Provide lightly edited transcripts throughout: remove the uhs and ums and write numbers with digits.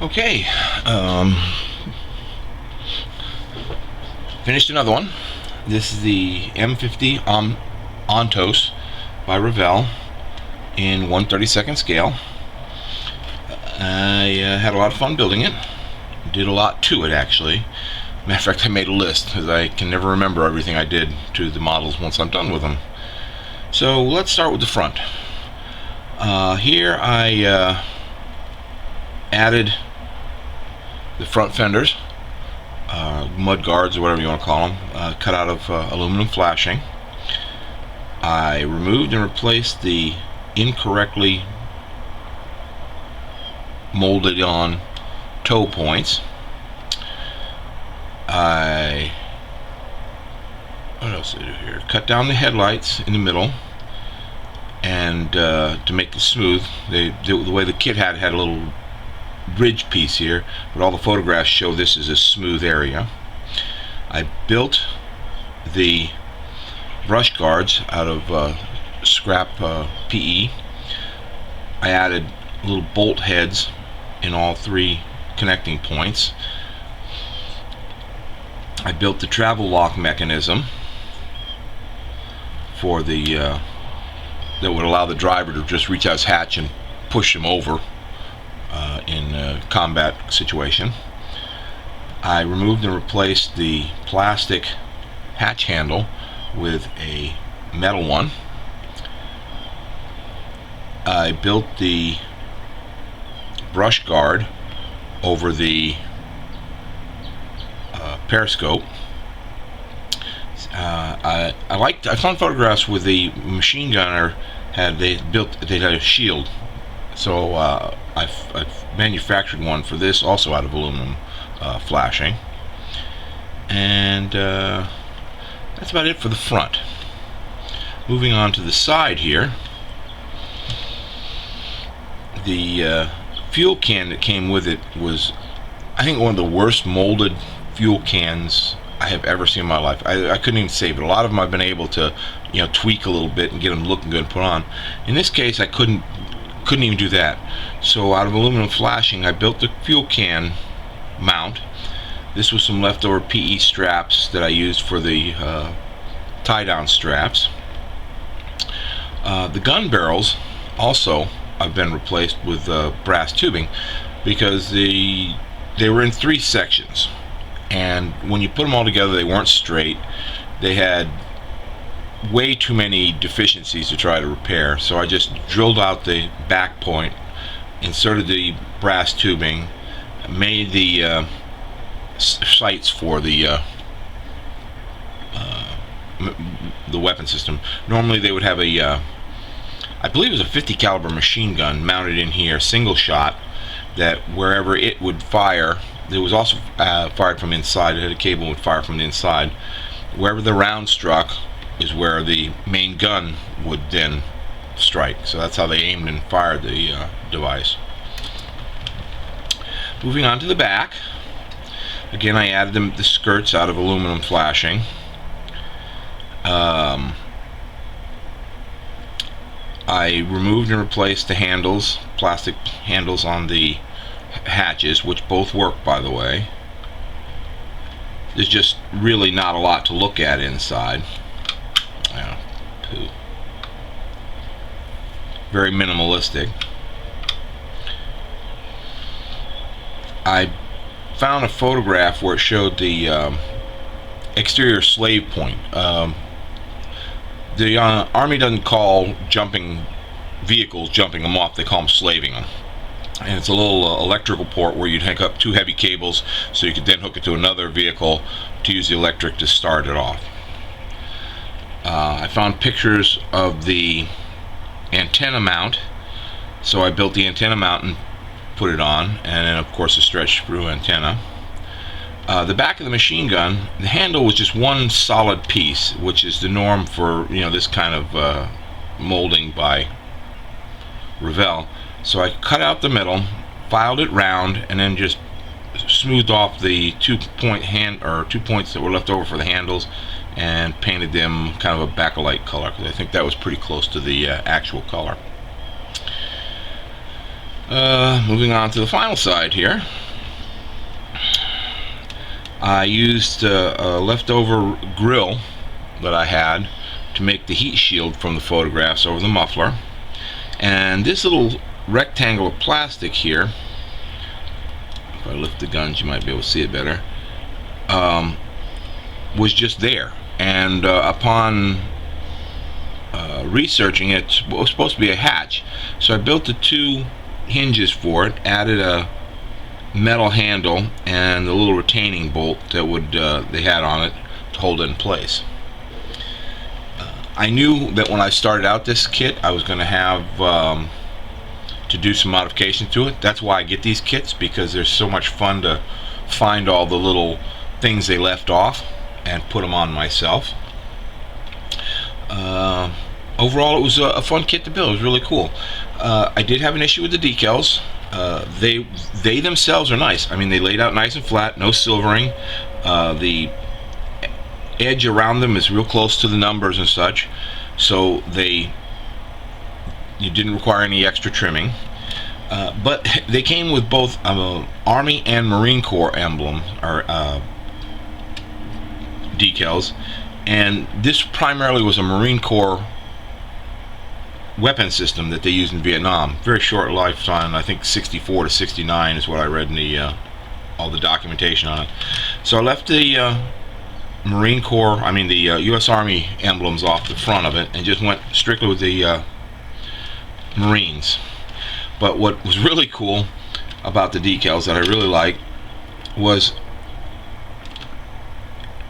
Okay, finished another one. This is the M50 Ontos by Revell in 1/32 scale. I had a lot of fun building it. Did a lot to it, actually. Matter of fact, I made a list because I can never remember everything I did to the models once I'm done with them. So let's start with the front. Here I added the front fenders, mud guards or whatever you want to call them, cut out of aluminum flashing. I removed and replaced the incorrectly molded on toe points. What else did I do here? Cut down the headlights in the middle, and to make it smooth, the way the kit had a little ridge piece here, but all the photographs show this is a smooth area. I built the brush guards out of scrap PE. I added little bolt heads in all three connecting points. I built the travel lock mechanism for the that would allow the driver to just reach out his hatch and push him over in a combat situation. I removed and replaced the plastic hatch handle with a metal one. I built the brush guard over the periscope. I found photographs with the machine gunner they had a shield, so I've manufactured one for this, also out of aluminum flashing, and that's about it for the front. Moving on to the side here, the fuel can that came with it was, I think, one of the worst molded fuel cans I have ever seen in my life. I couldn't even save it. A lot of them I've been able to, tweak a little bit and get them looking good and put on. In this case, I couldn't even do that. So out of aluminum flashing, I built the fuel can mount. This was some leftover PE straps that I used for the tie-down straps. The gun barrels also have been replaced with brass tubing because they were in three sections, and when you put them all together, they weren't straight. They had way too many deficiencies to try to repair, so I just drilled out the back point, inserted the brass tubing, made the sights for the weapon system. Normally they would have a I believe it was a 50 caliber machine gun mounted in here, single shot, that wherever it would fire, it was also fired from inside. It had a cable that would fire from the inside. Wherever the round struck is where the main gun would then strike. So that's how they aimed and fired the device. Moving on to the back. Again, I added the skirts out of aluminum flashing. I removed and replaced the handles, plastic handles on the hatches, which both work, by the way. There's just really not a lot to look at inside. Poo. Very minimalistic. I found a photograph where it showed the exterior slave point. The Army doesn't call jumping vehicles jumping them off, they call them slaving them. And it's a little electrical port where you'd hook up two heavy cables so you could then hook it to another vehicle to use the electric to start it off. I found pictures of the antenna mount, so I built the antenna mount and put it on, and then of course a stretch through antenna. The back of the machine gun, the handle was just one solid piece, which is the norm for this kind of molding by Revell. So I cut out the middle, filed it round, and then just smoothed off the 2 points that were left over for the handles, and painted them kind of a bakelite color, because I think that was pretty close to the actual color. Moving on to the final side here. I used a leftover grill that I had to make the heat shield from the photographs over the muffler. And this little rectangle of plastic here, if I lift the guns you might be able to see it better, was just there. And upon researching it, it was supposed to be a hatch. So I built the 2 hinges for it, added a metal handle and the little retaining bolt that would they had on it to hold it in place. I knew that when I started out this kit I was going to have to do some modifications to it. That's why I get these kits, because they're so much fun to find all the little things they left off and put them on myself. Overall it was a fun kit to build. It was really cool. I did have an issue with the decals. They themselves are nice. I mean, they laid out nice and flat, no silvering. The edge around them is real close to the numbers and such, so you didn't require any extra trimming. But they came with both Army and Marine Corps emblem or decals, and this primarily was a Marine Corps weapon system that they used in Vietnam. Very short lifetime, I think 64 to 69 is what I read in the all the documentation on it. So I left the Marine Corps, the U.S. Army emblems off the front of it and just went strictly with the Marines. But what was really cool about the decals that I really liked was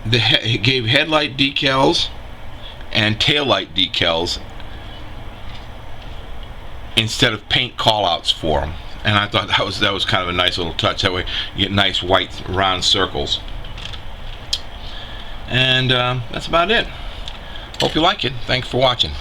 it gave headlight decals and taillight decals instead of paint callouts for them, and I thought that was kind of a nice little touch. That way you get nice white round circles. And that's about it. Hope you like it. Thanks for watching.